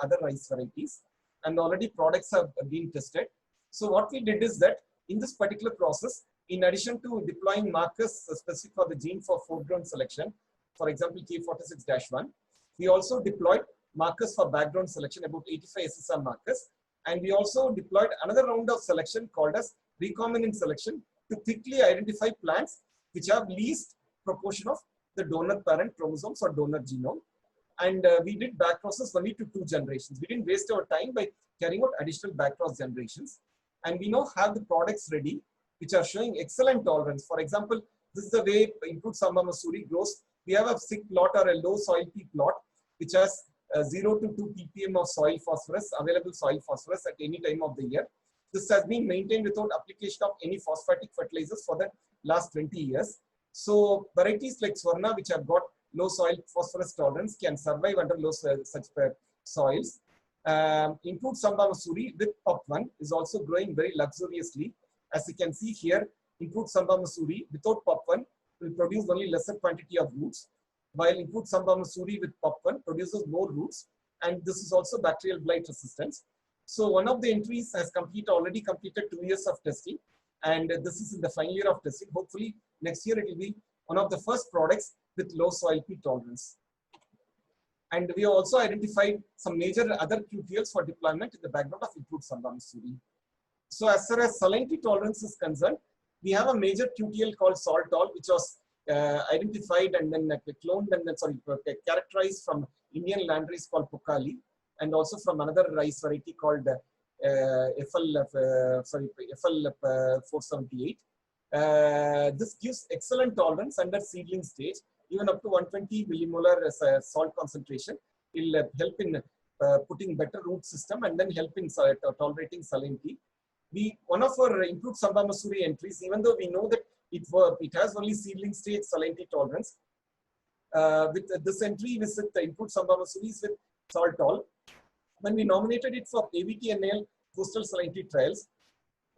other rice varieties, and already products have been tested. So what we did is that in this particular process, in addition to deploying markers specific for the gene for foreground selection, for example, K46-1, we also deployed markers for background selection, about 85 SSR markers. And we also deployed another round of selection called as recombinant selection to quickly identify plants which have least proportion of the donor parent chromosomes or donor genome. And we did back process only to 2 generations. We didn't waste our time by carrying out additional back cross generations. And we now have the products ready, which are showing excellent tolerance. For example, this is the way improved Samba Masuri grows. We have a sick plot or a low soil P plot, which has 0 to 2 ppm of soil phosphorus, available soil phosphorus at any time of the year. This has been maintained without application of any phosphatic fertilizers for the last 20 years. So varieties like Swarna, which have got low soil phosphorus tolerance, can survive under low such soils. Improved Samba Masuri with PUP1 is also growing very luxuriously. As you can see here, improved Samba Masuri without PUP1 will produce only lesser quantity of roots, while improved Samba Masuri with PUP1 produces more roots, and this is also bacterial blight resistance. So one of the entries has already completed 2 years of testing, and this is in the final year of testing. Hopefully next year it will be one of the first products with low soil P tolerance. And we have also identified some major other QTLs for deployment in the background of improved Samba Masuri. So as far as salinity tolerance is concerned, we have a major QTL called Saltol, which was identified and then cloned and then characterized from Indian landrace called Pokali, and also from another rice variety called FL478. This gives excellent tolerance under seedling stage, even up to 120 millimolar salt concentration. It will help in putting better root system and then help in tolerating salinity. One of our improved Samba Masuri entries, even though we know that it has only seedling stage salinity tolerance, with this entry with the improved Samba Masuri with Saltol, when we nominated it for AVT-NAL coastal salinity trials,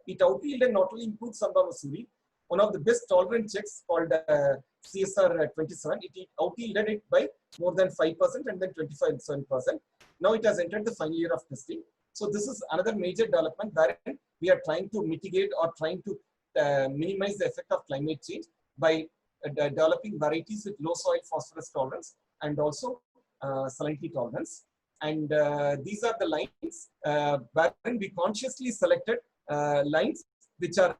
it out-yielded not only improved Samba Masuri, one of the best tolerant checks called CSR27, it out-yielded it by more than 5% and then 25%. Now it has entered the final year of testing. So this is another major development wherein we are trying to mitigate or trying to minimize the effect of climate change by developing varieties with low soil phosphorus tolerance and also salinity tolerance. And these are the lines wherein we consciously selected lines which are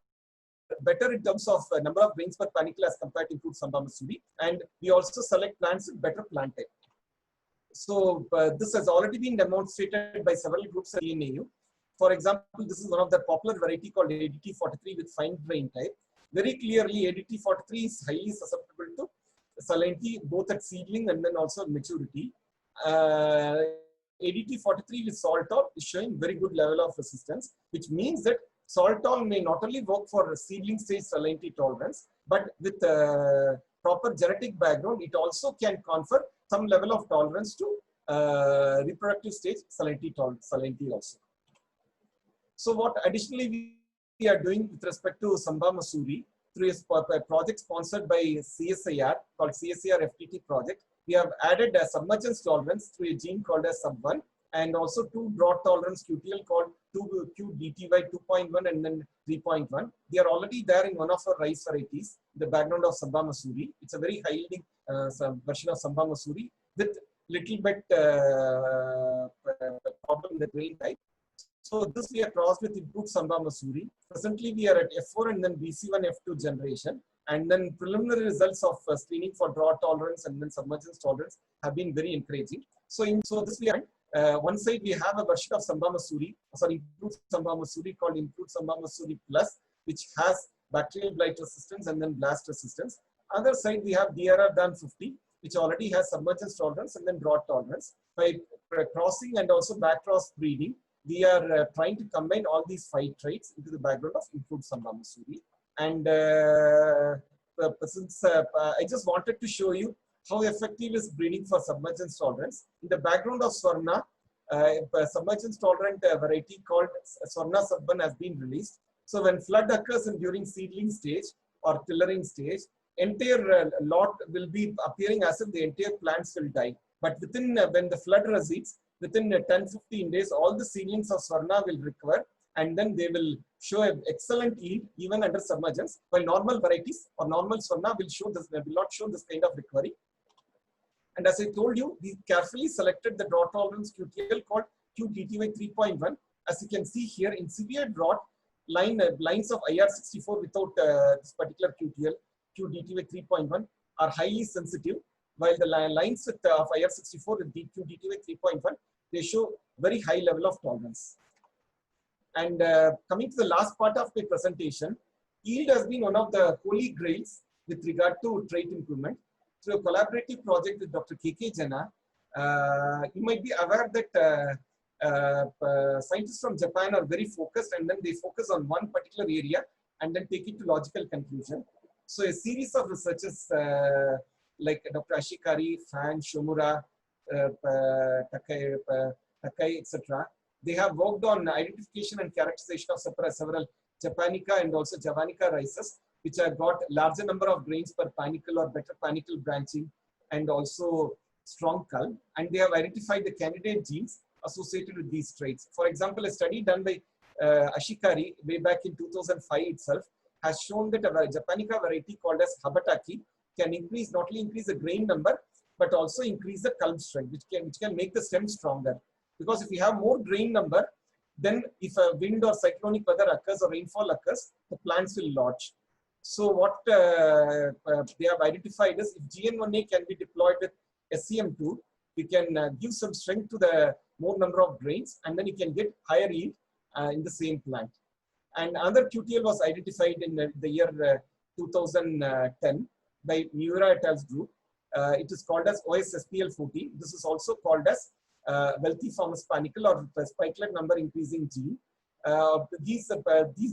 better in terms of number of grains per panicle as compared to improved Samba Masuri. And we also select plants with better plant type. So this has already been demonstrated by several groups at ENAU. For example, this is one of the popular variety called ADT43 with fine grain type. Very clearly, ADT43 is highly susceptible to salinity, both at seedling and then also maturity. ADT43 with Saltol is showing very good level of resistance, which means that Saltol may not only work for seedling stage salinity tolerance, but with proper genetic background, it also can confer some level of tolerance to reproductive stage salinity also. So what additionally we are doing with respect to Samba Masuri through a project sponsored by CSIR called CSIR FTT project, we have added a submergence tolerance through a gene called as Sub1, and also 2 drought tolerance QTL called 2QDTY 2.1 and then 3.1. They are already there in one of our rice varieties, the background of Samba Masuri. It's a very high yielding version of Samba Masuri with little bit problem in the grain type. So this we are crossed with improved Samba Masuri. Presently we are at F4 and then BC1 F2 generation, and then preliminary results of screening for drought tolerance and then submergence tolerance have been very encouraging. So this we are one side we have a version of Samba Masuri, improved Samba Masuri called improved Samba Masuri Plus, which has bacterial blight resistance and then blast resistance. Other side we have DRR than 50, which already has submergence tolerance and then drought tolerance. By crossing and also backcross breeding, we are trying to combine all these 5 traits into the background of improved Samba Masuri. And since I just wanted to show you how effective is breeding for submergence tolerance. In the background of Swarna, submergence tolerant variety called Swarna Sub1 has been released. So when flood occurs during seedling stage or tillering stage, entire lot will be appearing as if the entire plants will die. But within when the flood recedes, within 10-15 days, all the seedlings of Swarna will recover, and then they will show an excellent yield even under submergence, while normal varieties or normal Swarna will not show this kind of recovery. And as I told you, we carefully selected the drought tolerance QTL called QDTY 3.1. As you can see here, in severe drought, lines of IR64 without this particular QTL, QDTY 3.1, are highly sensitive, while the lines with, of IR64 with QDTY 3.1, they show very high level of tolerance. And coming to the last part of my presentation, yield has been one of the holy grails with regard to trait improvement. Through a collaborative project with Dr. K.K. Jena, you might be aware that scientists from Japan are very focused, and then they focus on one particular area and then take it to logical conclusion. So a series of researchers like Dr. Ashikari, Fan, Shomura, Takai, etc. They have worked on identification and characterization of several Japanica and also Javanica rices, which have got larger number of grains per panicle or better panicle branching and also strong cull. And they have identified the candidate genes associated with these traits. For example, a study done by Ashikari way back in 2005 itself has shown that a Japanica variety called as Habataki can increase, not only increase the grain number, but also increase the culm strength, which can make the stem stronger. Because if you have more grain number, then if a wind or cyclonic weather occurs or rainfall occurs, the plants will lodge. So what they have identified is if GN1A can be deployed with SCM2, we can give some strength to the more number of grains, and then you can get higher yield in the same plant. And another QTL was identified in the year 2010 by Miura et al.'s group. It is called as OSSPL40. This is also called as wealthy farmer's panicle or spikelet number increasing gene. These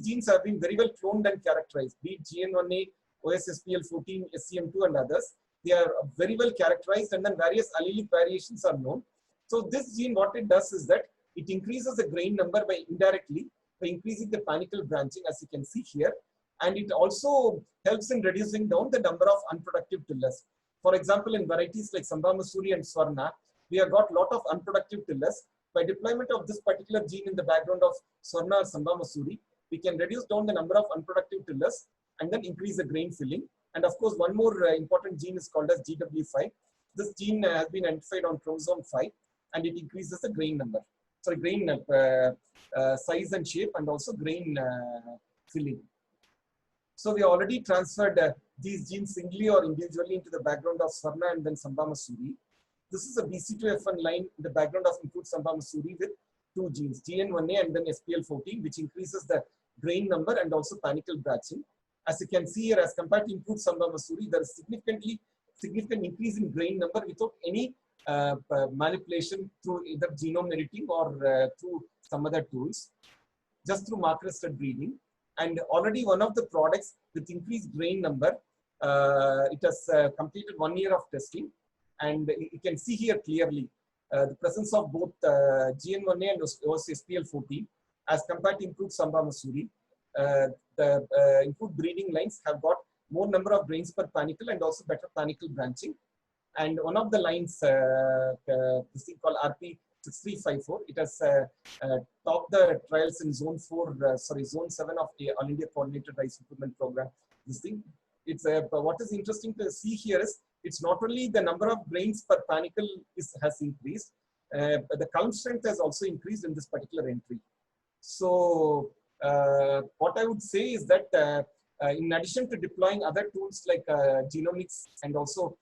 genes have been very well cloned and characterized, be it GN1A, OSSPL14, SCM2 and others. They are very well characterized, and then various allelic variations are known. So this gene, what it does is that it increases the grain number by indirectly by increasing the panicle branching, as you can see here. And it also helps in reducing down the number of unproductive tillers. For example, in varieties like Samba Masuri and Swarna, we have got a lot of unproductive tillers. By deployment of this particular gene in the background of Swarna or Samba Masuri, we can reduce down the number of unproductive tillers and then increase the grain filling. And of course, one more important gene is called as GW5. This gene has been identified on chromosome 5, and it increases the grain number. Sorry, grain size and shape, and also grain filling. So we already transferred these genes singly or individually into the background of Swarna and then Samba Masuri. This is a BC2F1 line in the background of improved Samba Masuri with two genes, GN1A and then SPL14, which increases the grain number and also panicle branching. As you can see here, as compared to improved Samba Masuri, there is significant increase in grain number without any manipulation through either genome editing or through some other tools, just through marker-rested breeding. And already one of the products with increased grain number, it has completed 1 year of testing. And you can see here clearly the presence of both GN1A and SPL14 as compared to improved Samba Masuri. The improved breeding lines have got more number of grains per panicle and also better panicle branching. And one of the lines, this thing called RP6354, it has topped the trials in zone 7 of the All India Coordinated Rice Improvement Program. This thing, it's what is interesting to see here is it's not only the number of grains per panicle has increased, but the culm strength has also increased in this particular entry. So what I would say is that in addition to deploying other tools like genomics and also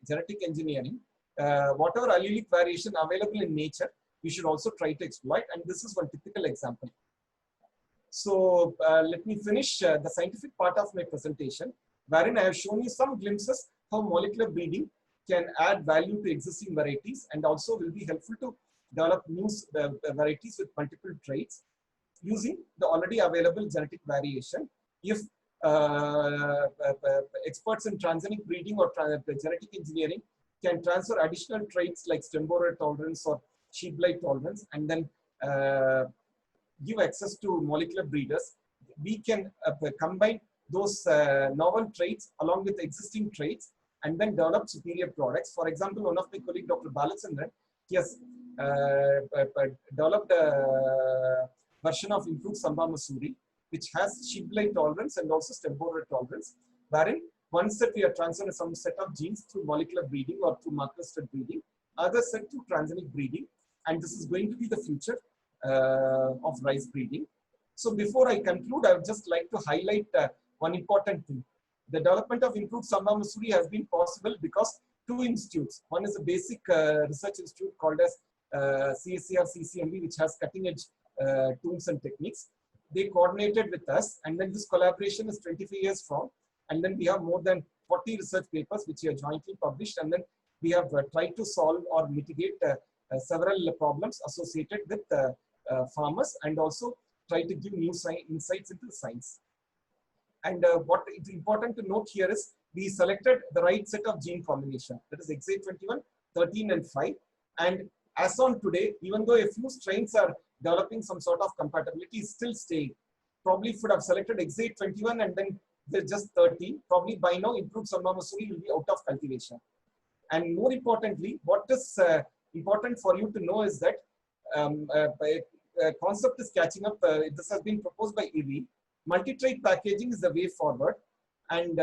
genetic engineering, whatever allelic variation available in nature, we should also try to exploit. And this is one typical example. So let me finish the scientific part of my presentation, wherein I have shown you some glimpses how molecular breeding can add value to existing varieties and also will be helpful to develop new varieties with multiple traits using the already available genetic variation. If experts in transgenic breeding or genetic engineering can transfer additional traits like stem borer tolerance or sheep blight tolerance and then give access to molecular breeders, we can combine those novel traits along with existing traits and then develop superior products. For example, one of my colleague, Dr. Balachandran, he has developed a version of improved Samba Masuri, which has sheep blight tolerance and also stem borer tolerance, wherein one set we are transferring some set of genes through molecular breeding or through marker-stud breeding, other set through transgenic breeding, and this is going to be the future of rice breeding. So before I conclude, I would just like to highlight one important thing. The development of improved Samba Masuri has been possible because two institutes. One is a basic research institute called as CSCR CCMB, which has cutting edge tools and techniques. They coordinated with us, and then this collaboration is 25 years from, and then we have more than 40 research papers which we have jointly published, and then we have tried to solve or mitigate several problems associated with farmers, and also try to give new insights into the science. And what is important to note here is we selected the right set of gene combination, that is XA21, 13 and 5. And as on today, even though a few strains are developing some sort of compatibility, still staying. Probably if would have selected XA21 and then there's just 13, probably by now improved Samba Masuri will be out of cultivation. And more importantly, what is important for you to know is that concept is catching up. This has been proposed by EV. Multi-trait packaging is the way forward. And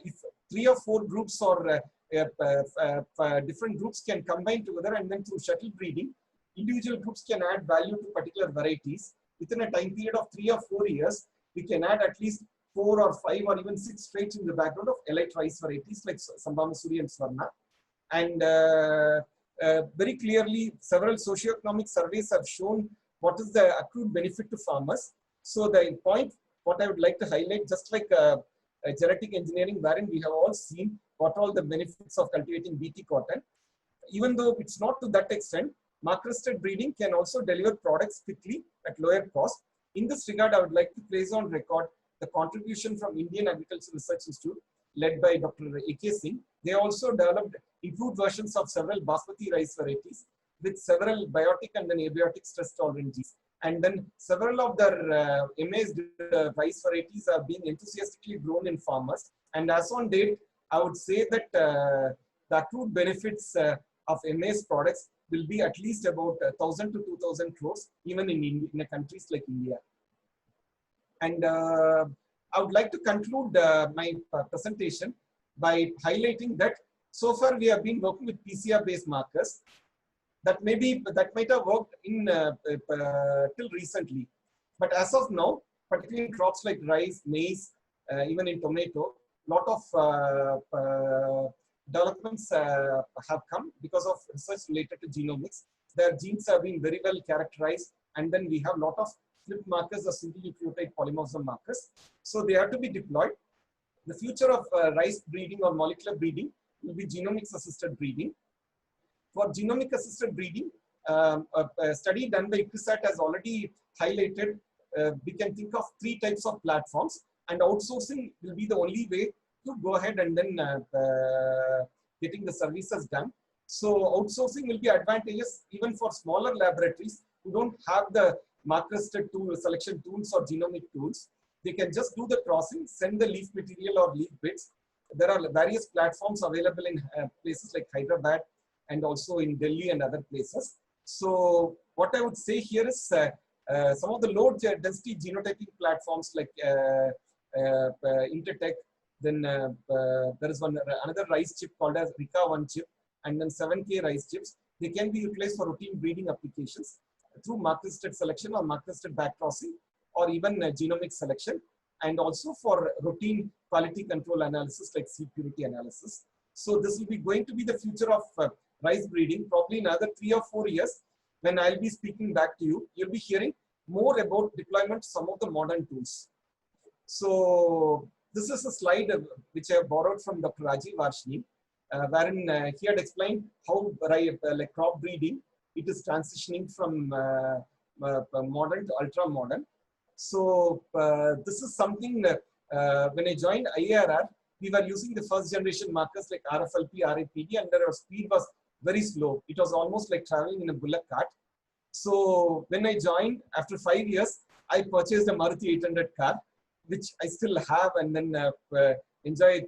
if 3 or 4 groups or different groups can combine together, and then through shuttle breeding, individual groups can add value to particular varieties. Within a time period of 3 or 4 years, we can add at least 4 or 5 or even 6 traits in the background of elite rice varieties like Samba Masuri and Swarna. And very clearly, several socioeconomic surveys have shown what is the accrued benefit to farmers. So the point, what I would like to highlight, just like genetic engineering, wherein we have all seen what all the benefits of cultivating BT cotton. Even though it's not to that extent, marker-stud breeding can also deliver products quickly at lower cost. In this regard, I would like to place on record the contribution from Indian Agricultural Research Institute, led by Dr. A.K. Singh. They also developed improved versions of several basmati rice varieties with several biotic and then abiotic stress tolerant genes. And then several of their amazed rice varieties are being enthusiastically grown in farmers. And as on date, I would say that the accrued benefits of maize products will be at least about 1,000 to 2,000 crores, even in countries like India. And I would like to conclude my presentation by highlighting that so far we have been working with PCR-based markers. That might have worked in till recently, but as of now, particularly in crops like rice, maize, even in tomato, lot of developments have come because of research related to genomics. Their genes have been very well characterized, and then we have lot of flip markers or single nucleotide polymorphism markers. So they are to be deployed. The future of rice breeding or molecular breeding will be genomics assisted breeding. For genomic assisted breeding, a study done by ICRISAT has already highlighted, we can think of 3 types of platforms, and outsourcing will be the only way to go ahead and then getting the services done. So outsourcing will be advantageous even for smaller laboratories who don't have the marker-stud tool selection tools or genomic tools. They can just do the crossing, send the leaf material or leaf bits. There are various platforms available in places like Hyderabad and also in Delhi and other places. So what I would say here is some of the low density genotyping platforms like Intertech, then there is another rice chip called as RICA1 chip, and then 7K rice chips. They can be utilized for routine breeding applications through marker-stud selection or marker-stud backcrossing, or even genomic selection, and also for routine quality control analysis like seed purity analysis. So this will be going to be the future of rice breeding. Probably in another 3 or 4 years, when I'll be speaking back to you, you'll be hearing more about deployment of some of the modern tools. So this is a slide which I have borrowed from Dr. Rajiv Varshni, wherein he had explained how like crop breeding, it is transitioning from modern to ultra modern. So this is something that when I joined IARR, we were using the first generation markers like RFLP, RAPD, and their speed was very slow. It was almost like traveling in a bullock cart. So when I joined, after 5 years, I purchased a Maruti 800 car, which I still have and then enjoy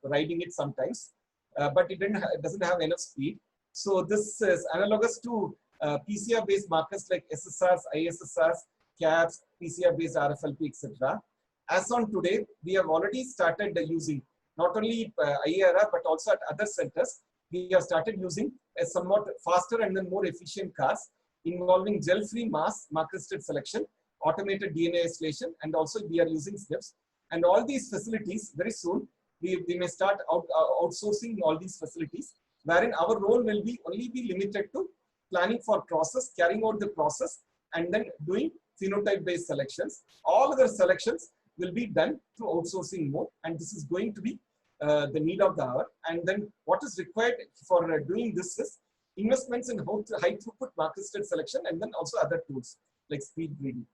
riding it sometimes. but it doesn't have enough speed. So this is analogous to PCR-based markers like SSRs, ISSRs, CAPS, PCR-based RFLP, etc. As on today, we have already started using not only IARA but also at other centers. We have started using a somewhat faster and then more efficient cars involving gel-free mass marker-assisted selection, automated DNA isolation, and also we are using SNPs. And all these facilities, very soon, we may start outsourcing all these facilities, wherein our role will be only be limited to planning for process, carrying out the process, and then doing phenotype-based selections. All other selections will be done through outsourcing mode, and this is going to be the need of the hour. And then what is required for doing this is investments in high throughput marker-assisted selection, and then also other tools like speed breeding.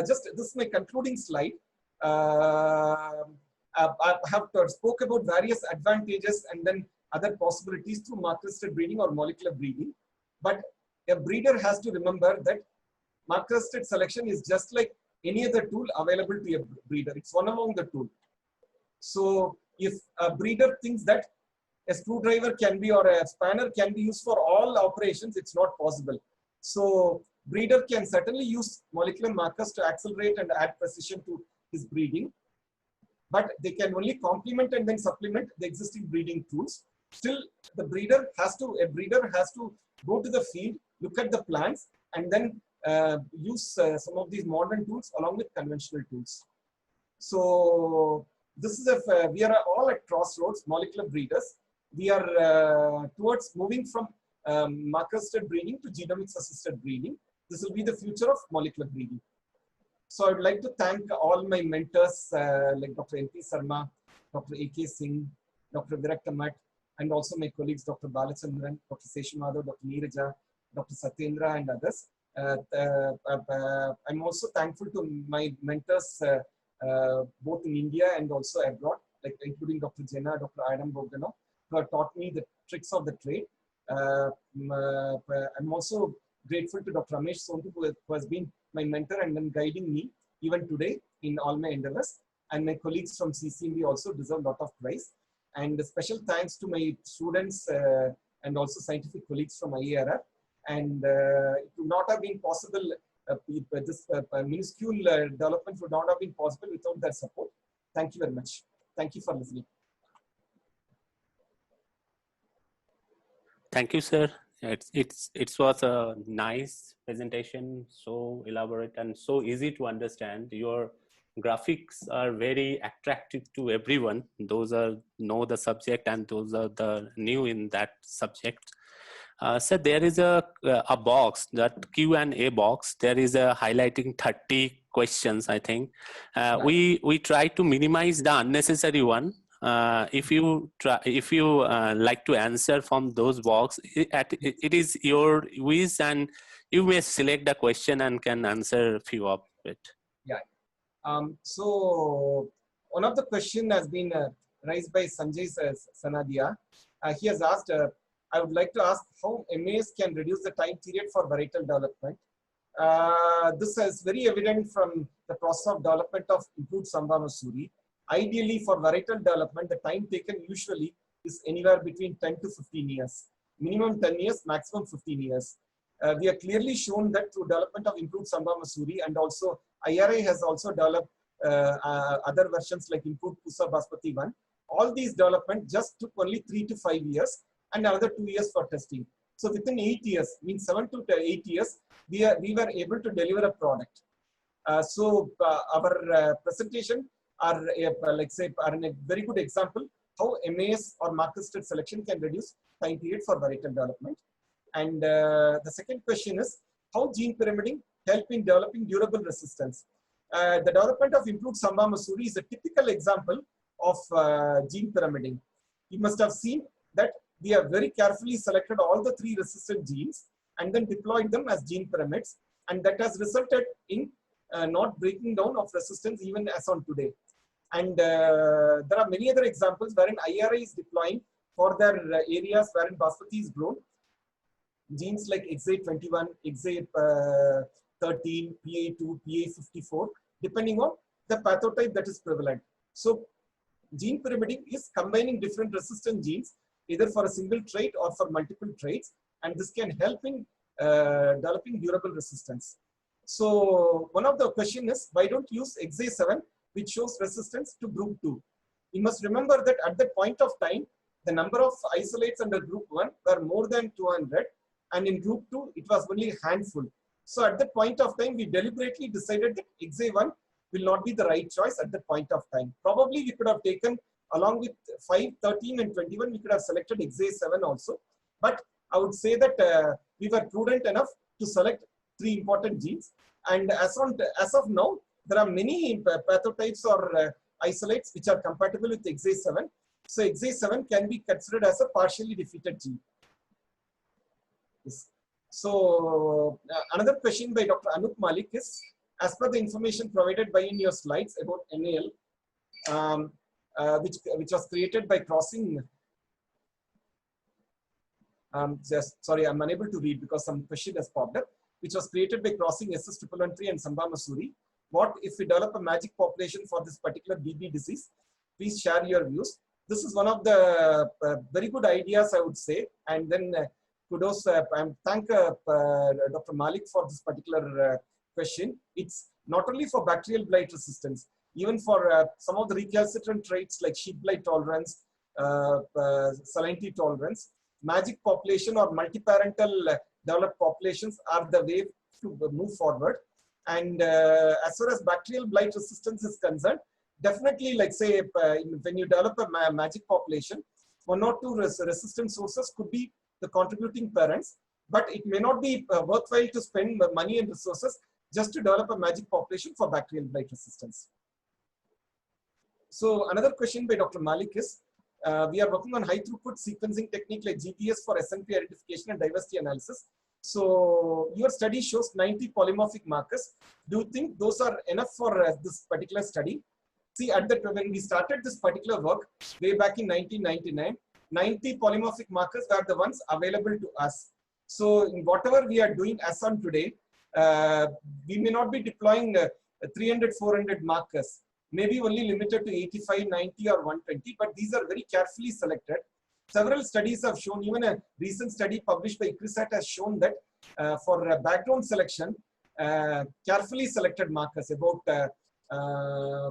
Just this is my concluding slide. I have spoke about various advantages and then other possibilities through marker-assisted breeding or molecular breeding. But a breeder has to remember that marker-assisted selection is just like any other tool available to a breeder. It's one among the tools. So if a breeder thinks that a screwdriver can be or a spanner can be used for all operations, it's not possible. So breeder can certainly use molecular markers to accelerate and add precision to his breeding, but they can only complement and then supplement the existing breeding tools. Still, a breeder has to go to the field, look at the plants, and then use some of these modern tools along with conventional tools. So this is we are all at crossroads, molecular breeders. We are towards moving from marker-assisted breeding to genomics-assisted breeding. This will be the future of molecular breeding. So I would like to thank all my mentors like Dr. N.P. Sarma, Dr. A.K. Singh, Dr. Virat Kamat, and also my colleagues Dr. Balachandran, Dr. Seshumadhav, Dr. Neeraja, Dr. Satyendra, and others. I'm also thankful to my mentors both in India and also abroad, like including Dr. Jenna, Dr. Adam Bogdanov, who have taught me the tricks of the trade. I'm also grateful to Dr. Ramesh Sontu, who has been my mentor and then guiding me even today in all my endeavors. And my colleagues from CCMB also deserve a lot of praise. And a special thanks to my students and also scientific colleagues from IARR. And it would not have been possible, this minuscule development would not have been possible without their support. Thank you very much. Thank you for listening. Thank you, sir. It was a nice presentation, so elaborate and so easy to understand. Your graphics are very attractive to everyone. Those are know the subject and those are the new in that subject. So there is a box, that Q&A box. There is a highlighting 30 questions, I think. We try to minimize the unnecessary one. If you like to answer from those box, it is your wish, and you may select the question and can answer a few of it. Yeah. So one of the question has been raised by Sanjay Sanadia. He has asked, I would like to ask how MAS can reduce the time period for varietal development. This is very evident from the process of development of improved Samba Masuri. Ideally, for varietal development, the time taken usually is anywhere between 10 to 15 years. Minimum 10 years, maximum 15 years. We have clearly shown that through development of improved Samba Masuri, and also IRI has also developed other versions like improved Pusa Basmati 1. All these development just took only 3 to 5 years and another 2 years for testing. So within 8 years, means 7 to 8 years, we were able to deliver a product. So our presentation are like say are a very good example how MAS or marker-assisted selection can reduce time period for varietal development. And the second question is how gene pyramiding help in developing durable resistance. The development of improved Samba Masuri is a typical example of gene pyramiding. You must have seen that we have very carefully selected all the 3 resistant genes and then deployed them as gene pyramids, and that has resulted in not breaking down of resistance even as on today. And there are many other examples wherein IRI is deploying for their areas wherein Basmati is grown, genes like XA21, XA13, PA2, PA54, depending on the pathotype that is prevalent. So Gene pyramiding is combining different resistant genes, either for a single trait or for multiple traits, and this can help in developing durable resistance. So one of the question is, why don't you use XA7, which shows resistance to group 2? You must remember that at that point of time, the number of isolates under group 1 were more than 200, and in group 2, it was only a handful. So at that point of time, we deliberately decided that XA1 will not be the right choice at that point of time. Probably we could have taken, along with 5, 13, and 21, we could have selected XA7 also. But I would say that we were prudent enough to select 3 important genes. And as of now, there are many pathotypes or isolates which are compatible with XA7. So XA7 can be considered as a partially defeated gene. Yes. So another question by Dr. Anup Malik is, as per the information provided by in your slides about NAL, which was created by crossing, sorry, I'm unable to read because some question has popped up, which was created by crossing SS1113 and Samba Masuri. What if we develop a magic population for this particular BB disease? Please share your views. This is one of the very good ideas, I would say. And then kudos, and thank Dr. Malik for this particular question. It's not only for bacterial blight resistance, even for some of the recalcitrant traits like sheep blight tolerance, salinity tolerance, magic population or multiparental developed populations are the way to move forward. And as far as bacterial blight resistance is concerned, definitely, like say, when you develop a magic population, 1 or 2 resistant sources could be the contributing parents, but it may not be worthwhile to spend money and resources just to develop a magic population for bacterial blight resistance. So another question by Dr. Malik is, we are working on high throughput sequencing technique like GPS for SNP identification and diversity analysis. So your study shows 90 polymorphic markers. Do you think those are enough for this particular study? See, at the when we started this particular work way back in 1999, 90 polymorphic markers are the ones available to us. So in whatever we are doing as on today, we may not be deploying 300, 400 markers, maybe only limited to 85, 90 or 120, but these are very carefully selected. Several studies have shown, even a recent study published by ICRISAT has shown that for background selection, carefully selected markers, about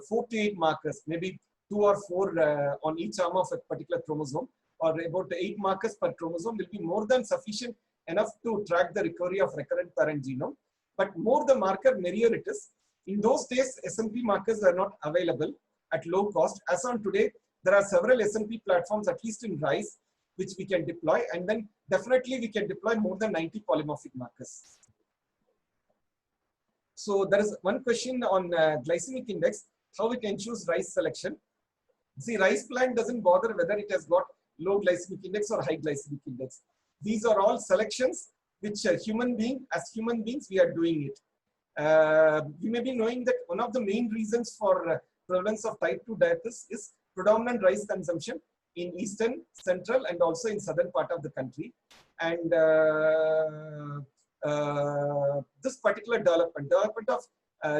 4 to 8 markers, maybe 2 or 4 on each arm of a particular chromosome, or about 8 markers per chromosome will be more than sufficient enough to track the recovery of recurrent parent genome. But more the marker, merrier it is. In those days, SNP markers were not available at low cost. As on today, there are several SNP platforms, at least in rice, which we can deploy, and then definitely we can deploy more than 90 polymorphic markers. So there is one question on glycemic index, how we can choose rice selection. See, rice plant doesn't bother whether it has got low glycemic index or high glycemic index. These are all selections which as human beings, we are doing it. You may be knowing that one of the main reasons for prevalence of type 2 diabetes is predominant rice consumption in eastern, central, and also in southern part of the country. And this particular development of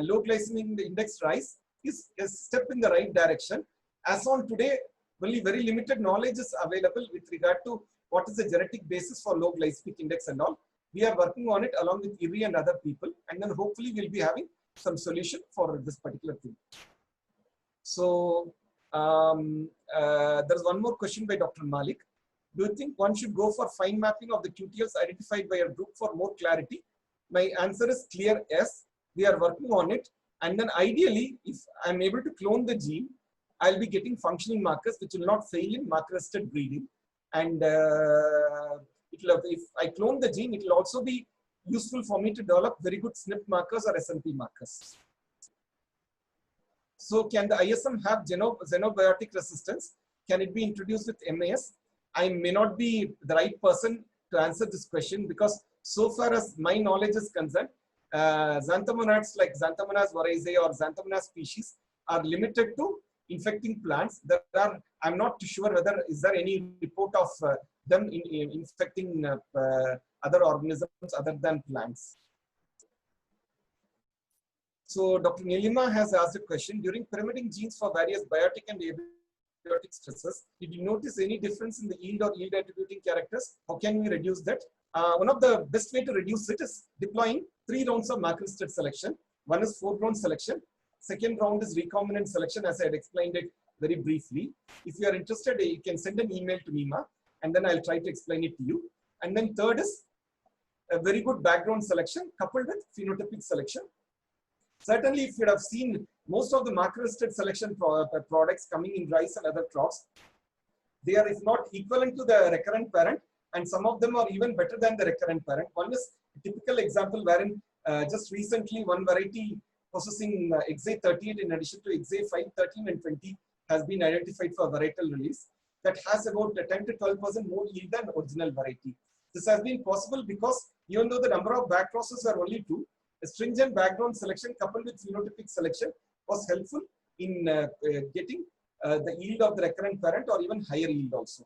low glycemic index rice is a step in the right direction. As on today, only very limited knowledge is available with regard to what is the genetic basis for low glycemic index and all. We are working on it along with IRI and other people, and then hopefully we'll be having some solution for this particular thing. So there's one more question by Dr. Malik. Do you think one should go for fine mapping of the QTLs identified by a group for more clarity? My answer is clear yes. We are working on it, and then ideally, if I'm able to clone the gene, I'll be getting functioning markers which will not fail in marker-assisted breeding. And if I clone the gene, it will also be useful for me to develop very good SNP markers or SNP markers. So can the ISM have xenobiotic resistance? Can it be introduced with MAS? I may not be the right person to answer this question because so far as my knowledge is concerned, xanthomonads like Xanthomonas varaceae or Xanthomonas species are limited to infecting plants. I'm not too sure whether is there any report of them infecting other organisms other than plants. So Dr. Nilima has asked a question. During pyramiding genes for various biotic and abiotic stresses. Did you notice any difference in the yield or yield attributing characters? How can we reduce that? One of the best way to reduce it is deploying 3 rounds of macrostate selection. One is foreground selection. Second round is recombinant selection, as I had explained it very briefly. If you are interested, you can send an email to Nima, and then I'll try to explain it to you. And then third is a very good background selection coupled with phenotypic selection. Certainly, if you have seen most of the macrostate selection products coming in rice and other crops, they are, if not equivalent to the recurrent parent, and some of them are even better than the recurrent parent. One is a typical example wherein just recently one variety possessing XA38 in addition to XA5, 13 and 20 has been identified for varietal release that has about 10 to 12% more yield than original variety. This has been possible because even though the number of back crosses are only 2, a stringent background selection coupled with phenotypic selection was helpful in getting the yield of the recurrent parent or even higher yield also.